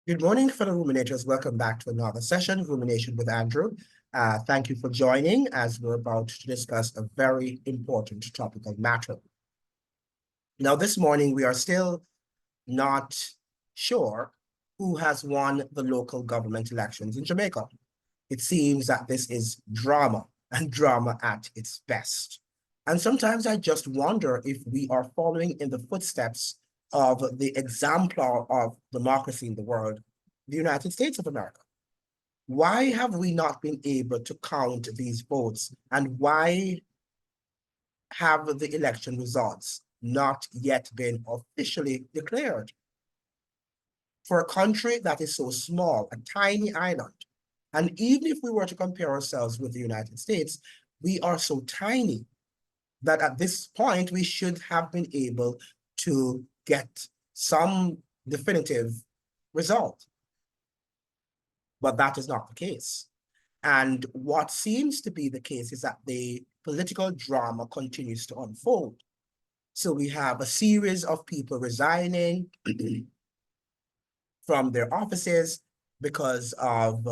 Good morning, fellow ruminators. Welcome back to another session, Rumination with Andrew. Thank you for joining as we're about to discuss a very important topical matter. Now, this morning, we are still not sure who has won the local government elections in Jamaica. It seems that this is drama, and drama at its best. And sometimes I just wonder if we are following in the footsteps of the exemplar of democracy in the world, the United States of America. Why have we not been able to count these votes? And why have the election results not yet been officially declared? For a country that is so small, a tiny island, and even if we were to compare ourselves with the United States, we are so tiny that at this point we should have been able to get some definitive result. But that is not the case. And what seems to be the case is that the political drama continues to unfold. So we have a series of people resigning from their offices because of,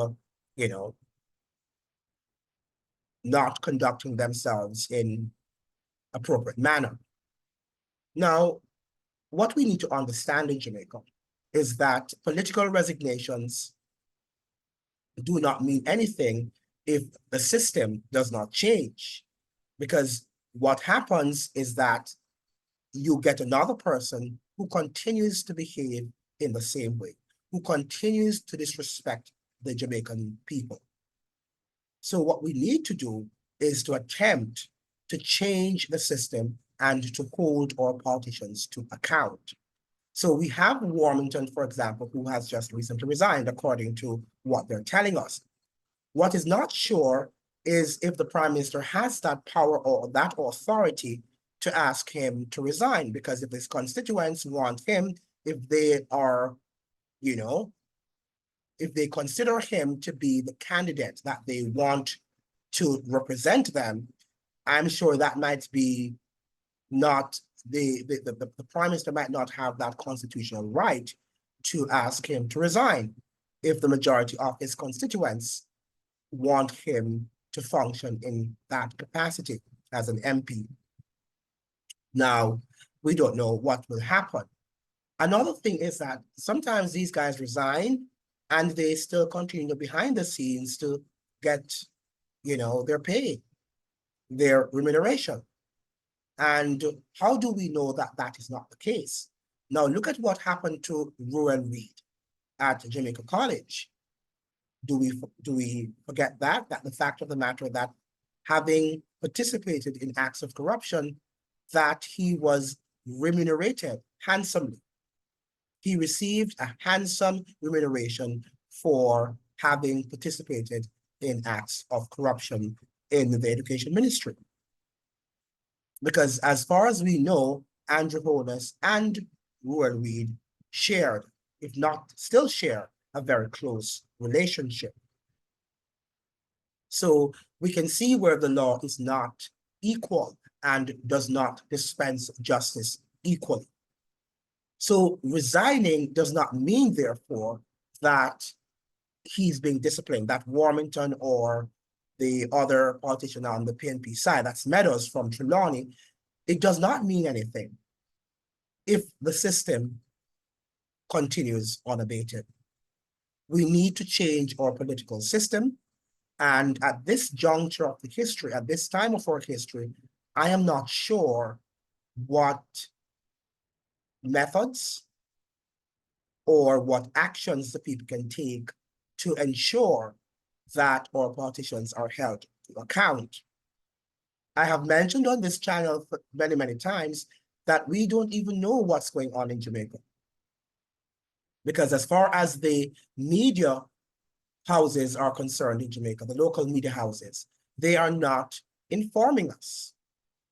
not conducting themselves in appropriate manner. Now, what we need to understand in Jamaica is that political resignations do not mean anything if the system does not change. Because what happens is that you get another person who continues to behave in the same way, who continues to disrespect the Jamaican people. So what we need to do is to attempt to change the system and to hold our politicians to account. So we have Warmington, for example, who has just recently resigned, according to what they're telling us. What is not sure is if the Prime Minister has that power or that authority to ask him to resign, because if his constituents want him, if they are, if they consider him to be the candidate that they want to represent them, I'm sure that might be not the Prime Minister might not have that constitutional right to ask him to resign if the majority of his constituents want him to function in that capacity as an MP. Now, we don't know what will happen. Another thing is that sometimes these guys resign and they still continue behind the scenes to get, their pay, their remuneration. And how do we know that that is not the case? Now, look at what happened to Ruel Reid at Jamaica College. Do we forget that the fact of the matter that having participated in acts of corruption, that he was remunerated handsomely. He received a handsome remuneration for having participated in acts of corruption in the education ministry. Because as far as we know, Andrew Holness and Ruel Reid shared, if not still share, a very close relationship. So we can see where the law is not equal and does not dispense justice equally. So resigning does not mean, therefore, that he's being disciplined, that Warmington or the other politician on the PNP side, that's Meadows from Trelawney, it does not mean anything if the system continues unabated. We need to change our political system. And at this juncture of the history, at this time of our history, I am not sure what methods or what actions the people can take to ensure that our politicians are held to account. I have mentioned on this channel many, many times that we don't even know what's going on in Jamaica. Because as far as the media houses are concerned in Jamaica, the local media houses, they are not informing us.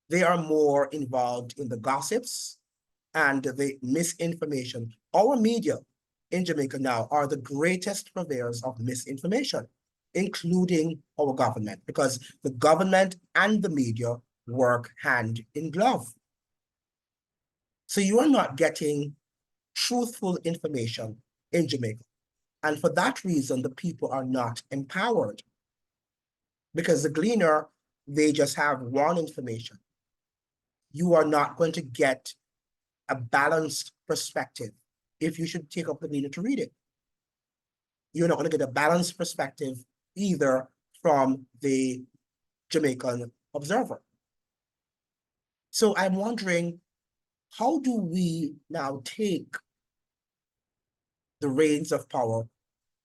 They are more involved in the gossips and the misinformation. Our media in Jamaica now are the greatest purveyors of misinformation, including our government, because the government and the media work hand in glove. So you are not getting truthful information in Jamaica. And for that reason, the people are not empowered. Because the gleaner, they just have one information. You are not going to get a balanced perspective if you should take up the gleaner to read it. You're not going to get a balanced perspective either from the Jamaican observer. So I'm wondering, how do we now take the reins of power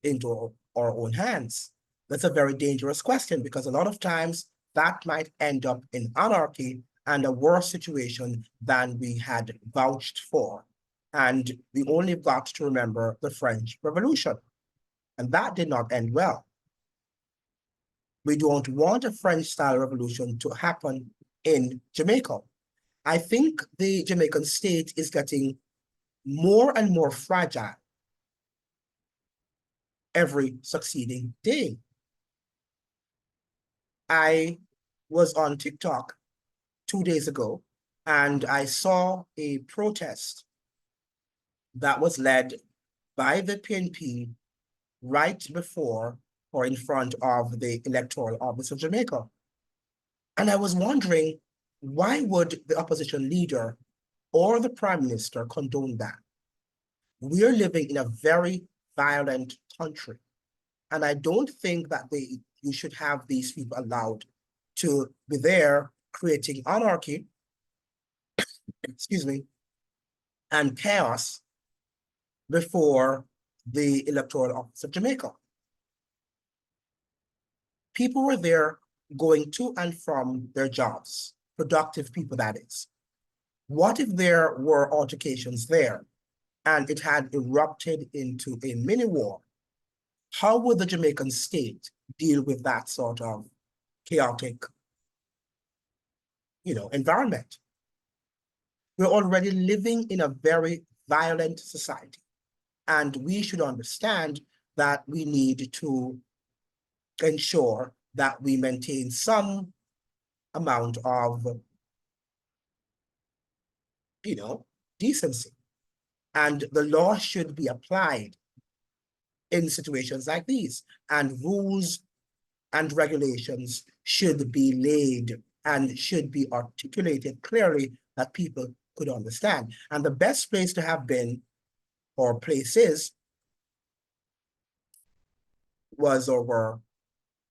into our own hands? That's a very dangerous question, because a lot of times that might end up in anarchy and a worse situation than we had vouched for. And we only got to remember the French Revolution, and that did not end well. We don't want a French-style revolution to happen in Jamaica. I think the Jamaican state is getting more and more fragile every succeeding day. I was on TikTok 2 days ago, and I saw a protest that was led by the PNP right before or in front of the Electoral Office of Jamaica. And I was wondering, why would the opposition leader or the prime minister condone that? We're living in a very violent country, and I don't think that you should have these people allowed to be there creating anarchy, excuse me, and chaos before the Electoral Office of Jamaica. People were there going to and from their jobs, productive people, that is. What if there were altercations there and it had erupted into a mini war? How would the Jamaican state deal with that sort of chaotic, environment? We're already living in a very violent society, and we should understand that we need to ensure that we maintain some amount of, decency. And the law should be applied in situations like these, and rules and regulations should be laid and should be articulated clearly that people could understand. And the best place to have been, or places, was or were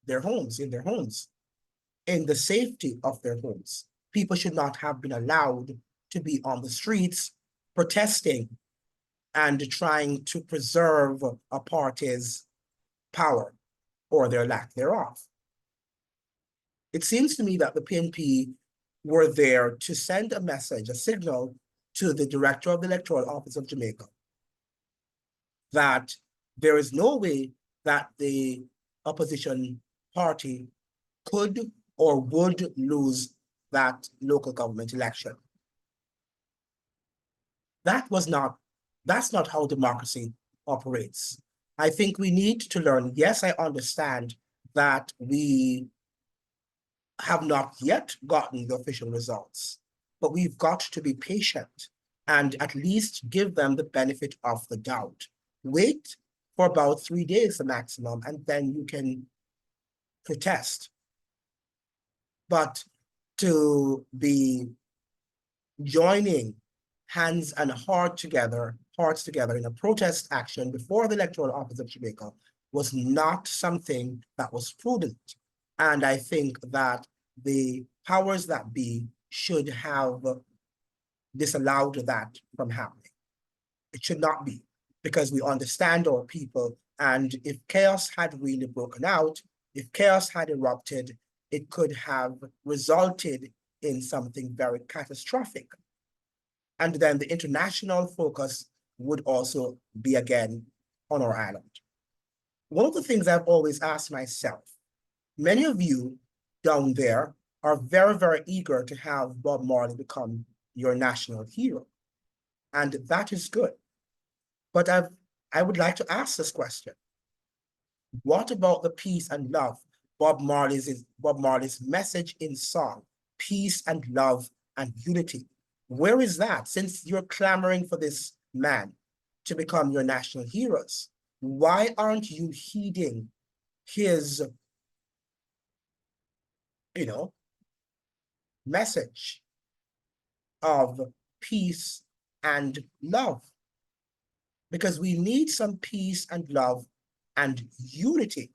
their homes, in the safety of their homes. People should not have been allowed to be on the streets protesting and trying to preserve a party's power or their lack thereof. It seems to me that the PNP were there to send a message, a signal to the director of the Electoral Office of Jamaica that there is no way that the opposition party could or would lose that local government election. That's not how democracy operates. I think we need to learn. Yes, I understand that we have not yet gotten the official results, but we've got to be patient and at least give them the benefit of the doubt. Wait for about 3 days, the maximum, and then you can protest. But to be joining hands and hearts together in a protest action before the Electoral Office of Jamaica was not something that was prudent. And I think that the powers that be should have disallowed that from happening. It should not be, because we understand our people. And if chaos had really broken out, if chaos had erupted, it could have resulted in something very catastrophic. And then the international focus would also be again on our island. One of the things I've always asked myself, many of you down there are very, very eager to have Bob Marley become your national hero. And that is good. But I would like to ask this question. What about the peace and love? Bob Marley's message in song, peace and love and unity. Where is that? Since you're clamoring for this man to become your national heroes, Why aren't you heeding his, message of peace and love? Because we need some peace and love and unity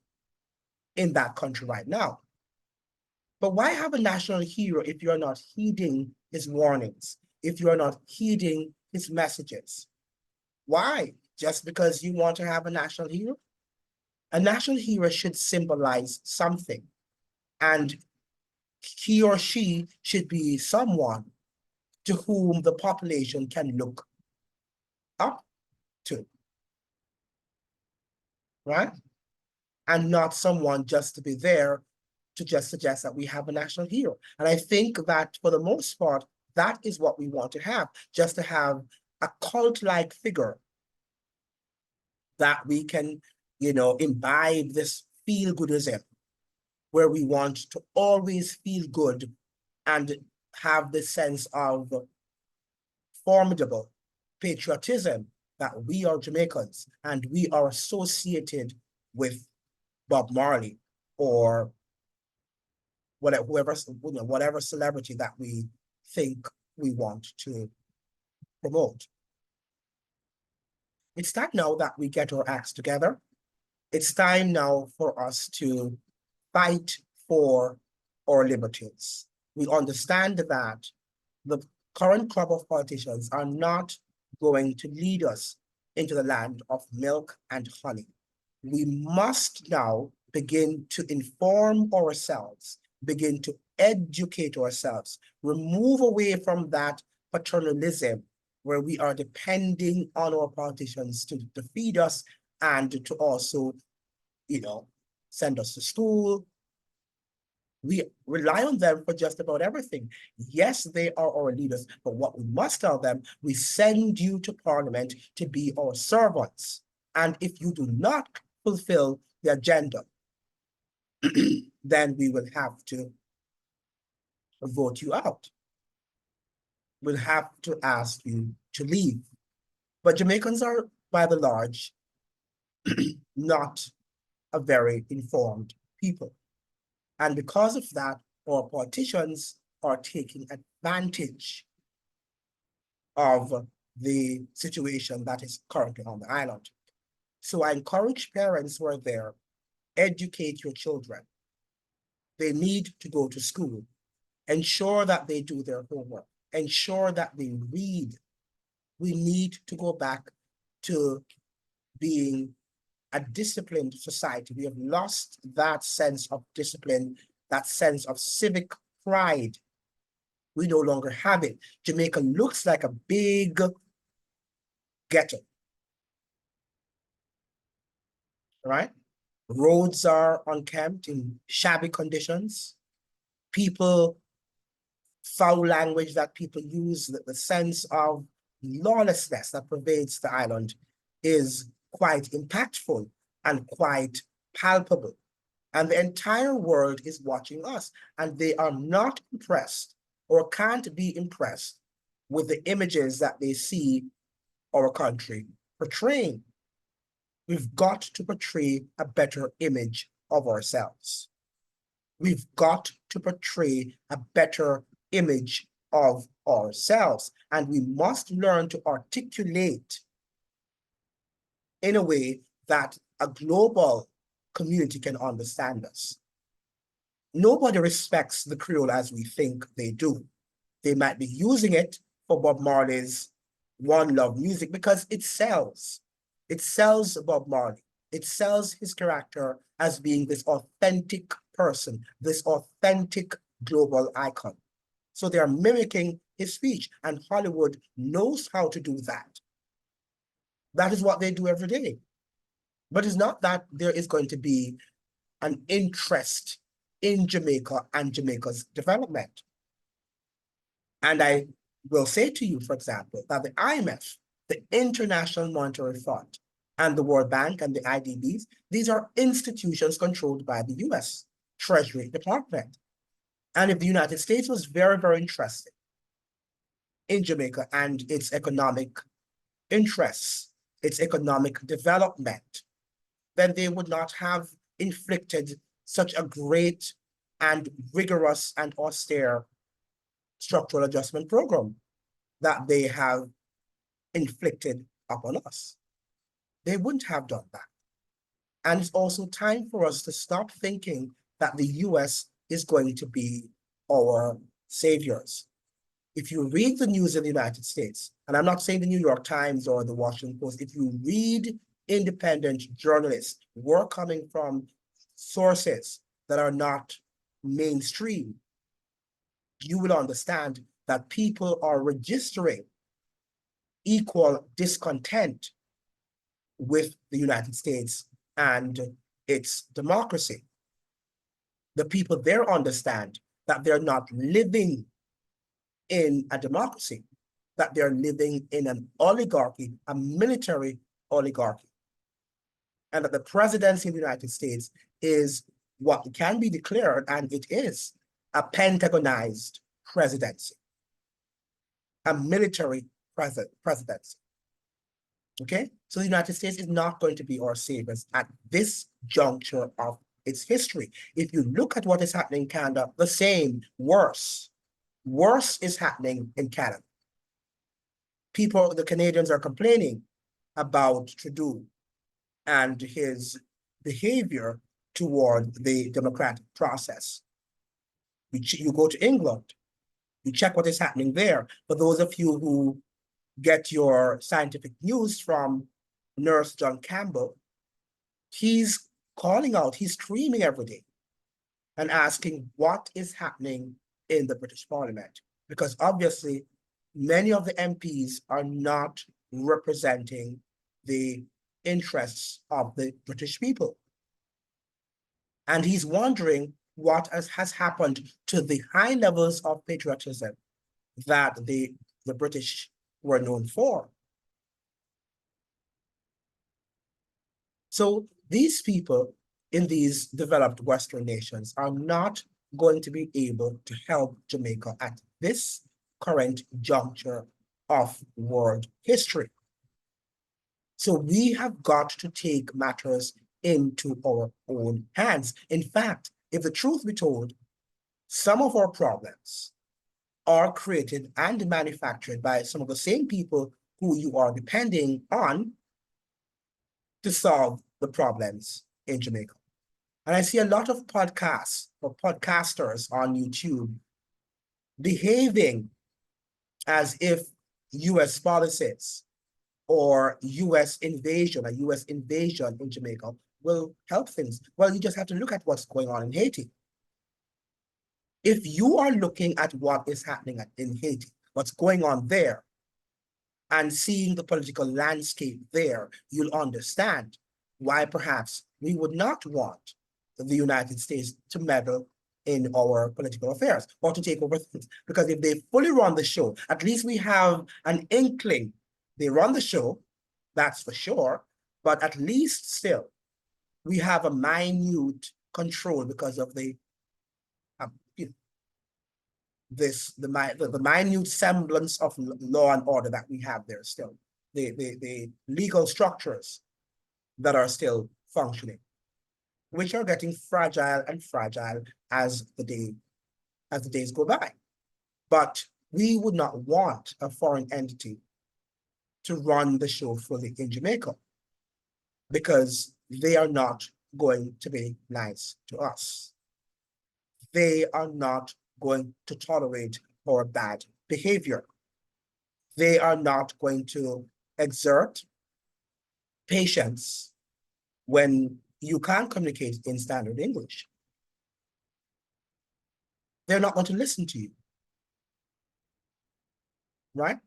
in that country right now. But why have a national hero if you're not heeding his warnings, if you're not heeding his messages? Why? Just because you want to have a national hero? A national hero should symbolize something, and he or she should be someone to whom the population can look up to, right? And not someone just to be there to just suggest that we have a national hero. And I think that for the most part, that is what we want to have, just to have a cult-like figure that we can, imbibe this feel-goodism, where we want to always feel good and have this sense of formidable patriotism that we are Jamaicans and we are associated with Bob Marley or whatever celebrity that we think we want to promote. It's time now that we get our acts together. It's time now for us to fight for our liberties. We understand that the current crop of politicians are not going to lead us into the land of milk and honey. We must now begin to inform ourselves, begin to educate ourselves, remove away from that paternalism where we are depending on our politicians to feed us and to also, send us to school. We rely on them for just about everything. Yes, they are our leaders, but what we must tell them, we send you to Parliament to be our servants. And if you do not fulfill the agenda, then we will have to vote you out. We'll have to ask you to leave. But Jamaicans are, by and large, not a very informed people. And because of that, our politicians are taking advantage of the situation that is currently on the island. So I encourage parents who are there, educate your children. They need to go to school. Ensure that they do their homework. Ensure that they read. We need to go back to being a disciplined society. We have lost that sense of discipline, that sense of civic pride. We no longer have it. Jamaica looks like a big ghetto, right? Roads are unkempt in shabby conditions. Foul language that people use, the sense of lawlessness that pervades the island is quite impactful and quite palpable. And the entire world is watching us, and they are not impressed or can't be impressed with the images that they see our country portraying. We've got to portray a better image of ourselves. We've got to portray a better image of ourselves, and we must learn to articulate in a way that a global community can understand us. Nobody respects the Creole as we think they do. They might be using it for Bob Marley's One Love music because it sells. It sells Bob Marley. It sells his character as being this authentic person, this authentic global icon. So they are mimicking his speech, and Hollywood knows how to do that. That is what they do every day. But it's not that there is going to be an interest in Jamaica and Jamaica's development. And I will say to you, for example, that the IMF, the International Monetary Fund, and the World Bank and the IDBs, these are institutions controlled by the US Treasury Department. And if the United States was very, very interested in Jamaica and its economic interests, its economic development, then they would not have inflicted such a great and rigorous and austere structural adjustment program that they have inflicted upon us. They wouldn't have done that. And it's also time for us to stop thinking that the US is going to be our saviors. If you read the news in the United States, and I'm not saying the New York Times or the Washington Post, if you read independent journalists, work coming from sources that are not mainstream, you will understand that people are registering equal discontent with the United States and its democracy. The people there understand that they're not living in a democracy, that they're living in an oligarchy, a military oligarchy, and that the presidency of the United States is what can be declared, and it is, a pentagonized presidency, a military presidency. Okay, so the United States is not going to be our saviors at this juncture of its history. If you look at what is happening in Canada, the same, worse is happening in Canada. People, the Canadians are complaining about Trudeau and his behavior toward the democratic process. You go to England, you check what is happening there. For those of you who get your scientific news from Nurse John Campbell, he's calling out, he's screaming every day and asking what is happening in the British Parliament, because obviously many of the MPs are not representing the interests of the British people. And he's wondering what has happened to the high levels of patriotism that the British were known for. So these people in these developed Western nations are not going to be able to help Jamaica at this current juncture of world history. So we have got to take matters into our own hands. In fact, if the truth be told, some of our problems are created and manufactured by some of the same people who you are depending on to solve the problems in Jamaica. And I see a lot of podcasts or podcasters on YouTube behaving as if US policies or US invasion, a US invasion in Jamaica will help things. Well, you just have to look at what's going on in Haiti. If you are looking at what is happening in Haiti, what's going on there, and seeing the political landscape there, you'll understand why perhaps we would not want the United States to meddle in our political affairs or to take over things. Because if they fully run the show, at least we have an inkling. They run the show, that's for sure, but at least still, we have a minute control because of the minute semblance of law and order that we have there still, the legal structures that are still functioning, which are getting fragile and fragile as the days go by. But we would not want a foreign entity to run the show fully in Jamaica, because they are not going to be nice to us. They are not going to tolerate our bad behavior. They are not going to exert patience when you can't communicate in standard English. They're not going to listen to you, right?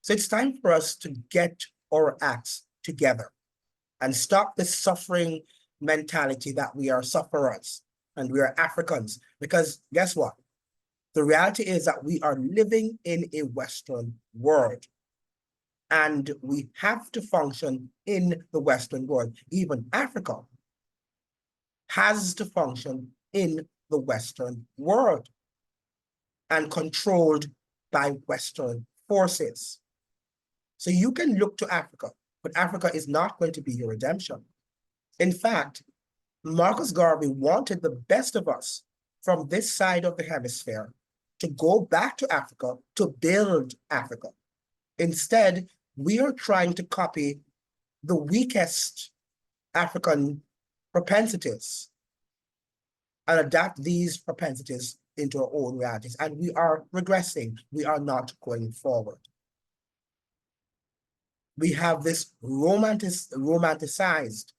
So it's time for us to get our acts together and stop this suffering mentality that we are sufferers and we are Africans, because guess what? The reality is that we are living in a Western world, and we have to function in the Western world. Even Africa has to function in the Western world and controlled by Western forces. So you can look to Africa, but Africa is not going to be your redemption. In fact, Marcus Garvey wanted the best of us from this side of the hemisphere to go back to Africa to build Africa. Instead, we are trying to copy the weakest African propensities and adapt these propensities into our own realities. And we are regressing. We are not going forward. We have this romanticized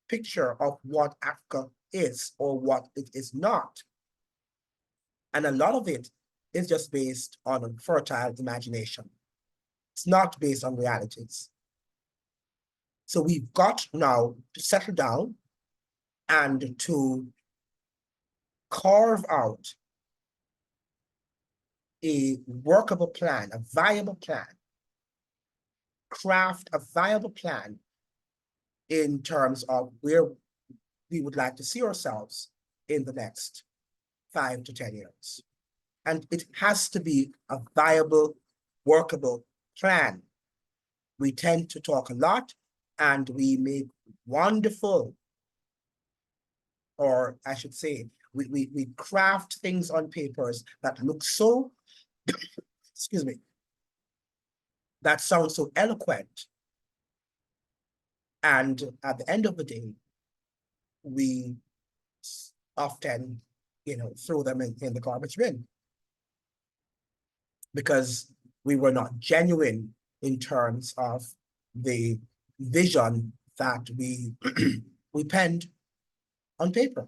picture of what Africa is or what it is not. And a lot of it is just based on a fertile imagination. It's not based on realities. So we've got now to settle down and to carve out a workable plan, a viable plan, craft a viable plan in terms of where we would like to see ourselves in the next 5 to 10 years. And it has to be a viable, workable plan. We tend to talk a lot and we make wonderful, or I should say, we craft things on papers that look so, excuse me, that sounds so eloquent. And at the end of the day, we often, throw them in the garbage bin because we were not genuine in terms of the vision that we we penned on paper.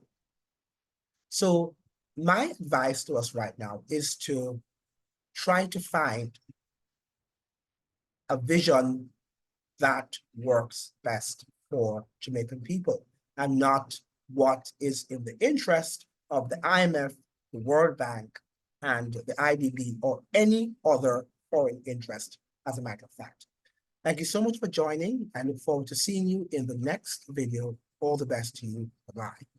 So my advice to us right now is to try to find a vision that works best for Jamaican people and not what is in the interest of the IMF, the World Bank, and the IDB, or any other foreign interest, as a matter of fact. Thank you so much for joining. I look forward to seeing you in the next video. All the best to you. Bye-bye.